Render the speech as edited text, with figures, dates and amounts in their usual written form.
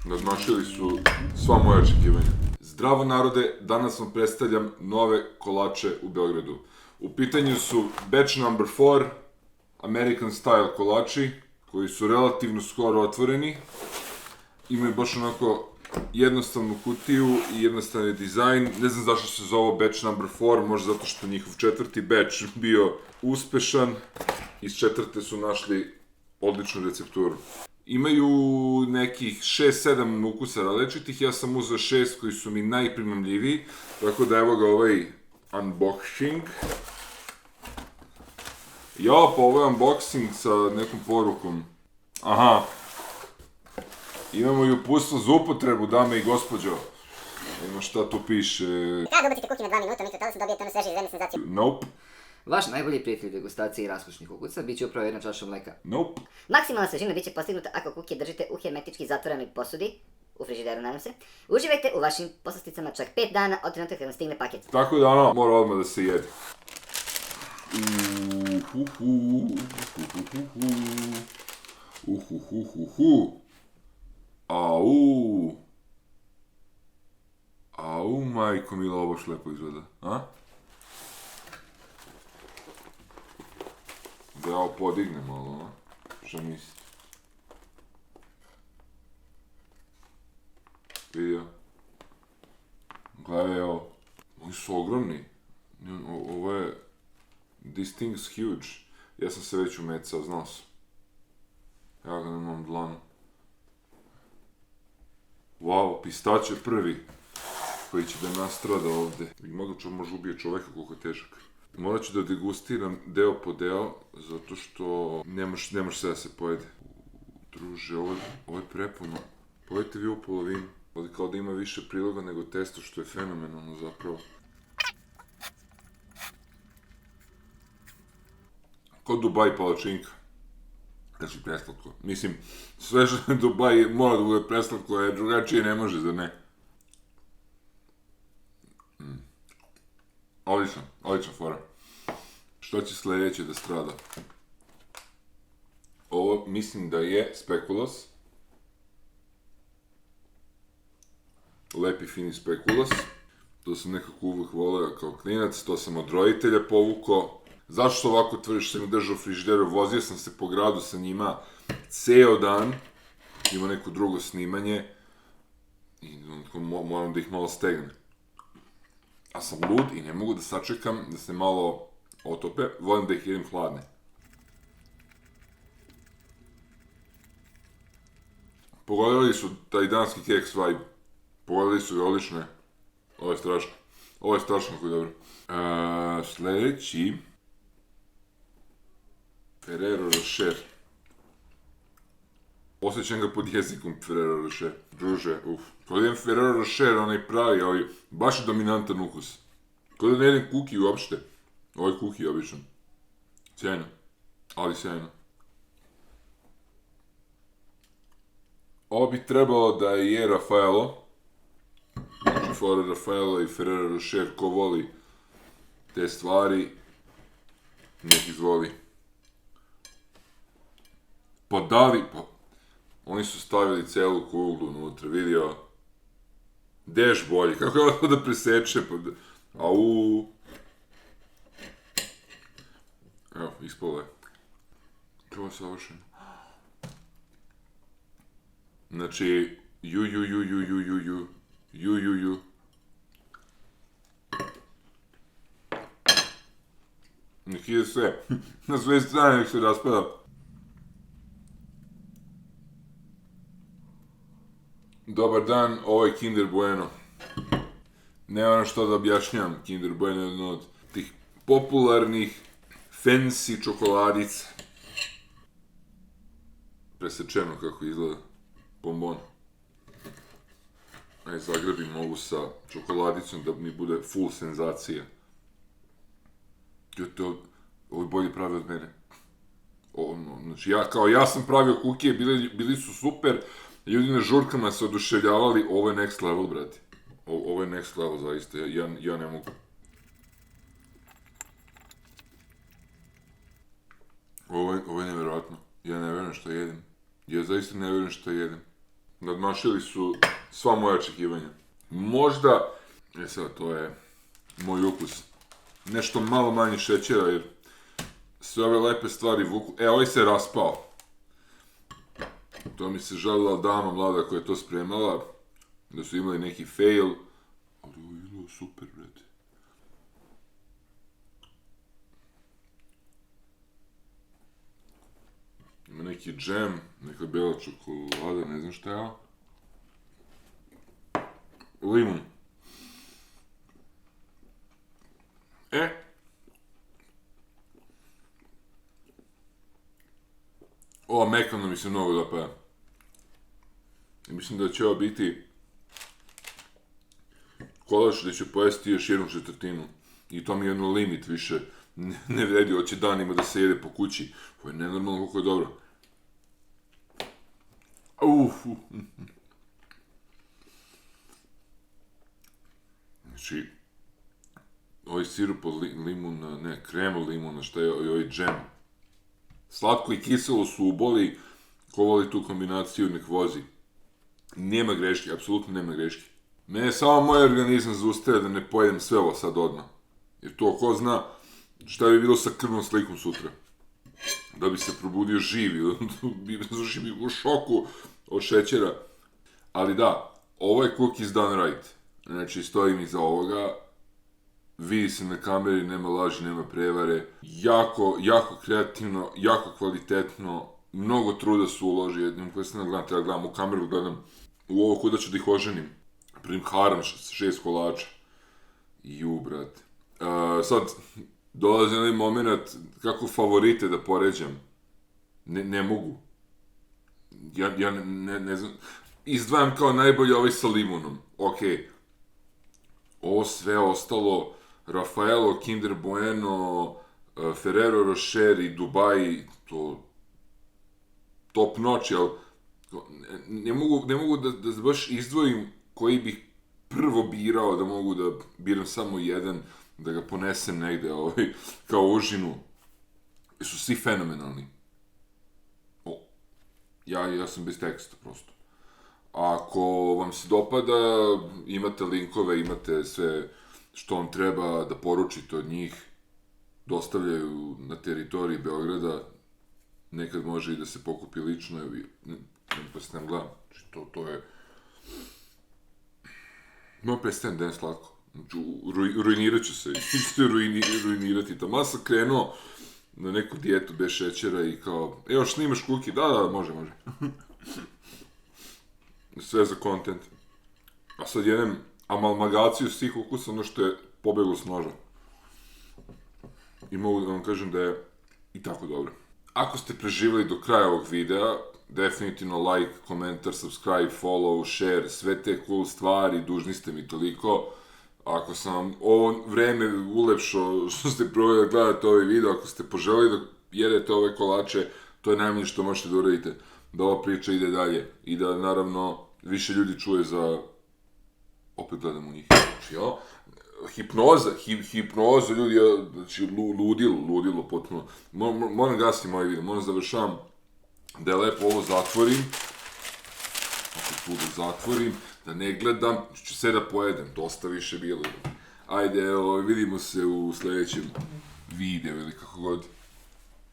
Nadmašili su sva moja očekivanja. Zdravo narode, danas vam predstavljam nove kolače u Beogradu. U pitanju su batch number 4, American style kolači, koji su relativno skoro otvoreni. Imaju baš onako jednostavnu kutiju i jednostavni dizajn. Ne znam zašto se zove batch number 4, možda zato što njihov četvrti batch bio uspešan. Iz četvrte su našli odličnu recepturu. Imaju nekih 6-7 ukusa različitih, ja sam uzeo 6 koji su mi najprimamljiviji, tako da evo ga ovaj unboxing. Ja, pa ovo je unboxing sa nekom porukom. Aha. Imamo i uputstvo za upotrebu, dame i gospođo. Ima šta tu piše. Kada dobacite kuhinju 2 minuta, mikrotalasno dobijete ono sveže i zemlje senzaciju. Nope. Vaš najbolji prijatelj degustacije i raskošnih ukusa bit će upravo jedna čaša mleka. Nope. Maksimalna svežina bit će postignuta ako kukije držite u hermetički zatvorenoj posudi, u frižideru nadam se. Uživajte u vašim poslasticama čak 5 dana od trenutka kad vam stigne paket. Tako da ono, mora odmah da se jede. Au. Au, majko mila, ovo baš lepo izgleda, a? Da ja ovo podignem malo, a? Šta mislite? Vidio? Gledaj ovo. Oni su ogromni. Ovo je... This thing's huge. Ja sam se već umecao, znao sam. Ja ga nemam dlanu. Wow, pistač je prvi koji će da nastrada ovde. I moguće može ubije čoveka koliko je težak. Morat ću da degustiram deo po deo, zato što nemaš sve da se pojede. Druže, ovo je prepuno. Pojete vi u polovinu. Ovdje kao da ima više priloga nego testo, što je fenomenalno zapravo. Kod Dubai palačinka. Znači preslatko. Mislim, sve što je Dubai mora da bude preslatko, jer drugačije ne može, zar ne? Odličan fora. Što će sledeće da strada? Ovo mislim da je spekulos. Lepi, fini spekulos. To sam nekako uvijek voleo kao klinac, to sam od roditelja povukao. Zašto ovako tvrdiš, sam ih držao u frižideru, vozio sam se po gradu sa njima ceo dan, ima neko drugo snimanje i moram da ih malo stegnem. A sam lud i ne mogu da sačekam da se malo otope, volim da ih jedem hladne. Pogodili su taj danski keks vibe, pogodili su ga odlično. Ovo je strašno. Ovo je strašno koji dobro. Sljedeći... Ferrero Rocher. Osjećam ga pod jezikom Ferrero Rocher. Druže, Kada jedem Ferrero Rocher, onaj pravi, ovaj, baš je dominantan ukus. Kada ne jedem kuki uopšte. Ovo je kuki običan. Sjajno. Ali sjajno. Ovo bi trebalo da je Raffaello. Znači, fora Raffaello i Ferrero Rocher, ko voli te stvari, nek izvoli. Pa da li, oni su stavili celu kuglu unutra, vidio, deš bolje, kako je ovo da preseče, au. Evo, ispalo je. Ovo je savršeno. Znači, ju. Nek ide sve, na sve strane nek se raspada. Dobar dan, ovo je Kinder Bueno. Nemam što da objašnjam, Kinder Bueno je jedno od tih popularnih fancy čokoladica. Presečeno kako izgleda bombon. Aj, zagrebim ovu sa čokoladicom da mi bude full senzacija. Ovo je bolje pravi od mene. Znači, ja sam pravio kukije, bili su super. Ljudi na žurkama se oduševljavali, ovo je next level, brate. Ovo je next level, zaista, ja ne mogu. verujem što jedem. Ja zaista ne verujem što jedem. Nadmašili su sva moja očekivanja. Možda, sad to je moj ukus, nešto malo manje šećera jer sve ove lepe stvari vuku. Ovaj se raspao. To mi se žalila dama mlada koja je to spremala, da su imali neki fail, ali ovo je bilo super, brate. Ima neki džem, neka bela čokolada, ne znam šta je ovo. Limun. Ova mekana mi se mnogo dopada. I mislim da će ovo biti kolač da ću pojesti još 1/4. I to mi je ono limit više. Ne vredi, hoće danima da se jede po kući. Ovo je nenormalno koliko je dobro. Znači, ovaj sirup od limuna, ne, krem od limuna, šta je ovaj džem. Slatko i kiselo su uboli, ko voli tu kombinaciju nek vozi. Nema greške, apsolutno nema greške. Mene samo moj organizam zaustavlja da ne pojedem sve ovo sad odmah. Jer to ko zna šta bi bilo sa krvnom slikom sutra. Da bi se probudio živ ili bi završio u šoku od šećera. Ali da, ovo je cookies done right. Znači, stojim iza ovoga. Vidi se na kameri, nema laži, nema prevare. Jako kreativno, jako kvalitetno. Mnogo truda su uložili. Jednom koji sam gledam, treba gledam u kameru, gledam u ovo kuda ću da ih oženim. Primim haram 6 kolača. Brate. Sad, dolazi onaj moment kako favorite da poređam. Ne mogu. Ja ne znam. Izdvajam kao najbolje ovaj sa limunom. Okej. Ovo sve ostalo, Raffaello, Kinder Bueno, Ferrero Rocher i Dubai, to top notch, jel? Ne mogu da baš izdvojim koji bih prvo birao, da mogu da biram samo jedan, da ga ponesem negde, kao užinu. Su svi fenomenalni. Ja sam bez teksta, prosto. Ako vam se dopada, imate linkove, imate sve što vam treba da poručite od njih, dostavljaju na teritoriji Beograda, nekad može i da se pokupi lično, pa se tam gledam, znači to je... Moja prestajem den slatko, znači ruinirat ću se, ruinirati, tamo sam krenuo na neku dijetu bez šećera i kao, još snimaš kuki, da, može. Sve za content. A sad jedem amalmagaciju svih ukusa, ono što je pobeglo s noža. I mogu da vam kažem da je i tako dobro. Ako ste preživjeli do kraja ovog videa, definitivno like, komentar, subscribe, follow, share, sve te cool stvari, dužni ste mi toliko. Ako sam vam ovo vreme ulepšao što ste probali da gledate ovaj video, ako ste poželili da jedete ove kolače, to je najmanje što možete da uradite. Da ova priča ide dalje i da, naravno, više ljudi čuje za... Opet gledam u njih. Znači, hipnoza, ljudi, znači, ludilo, potpuno. Moram gasiti moj video, moram završavam da je lepo ovo zatvorim. Opet tu da zatvorim, da ne gledam, ću sve da pojedem, dosta više bilo. Ajde, vidimo se u sledećem videu ili kako god.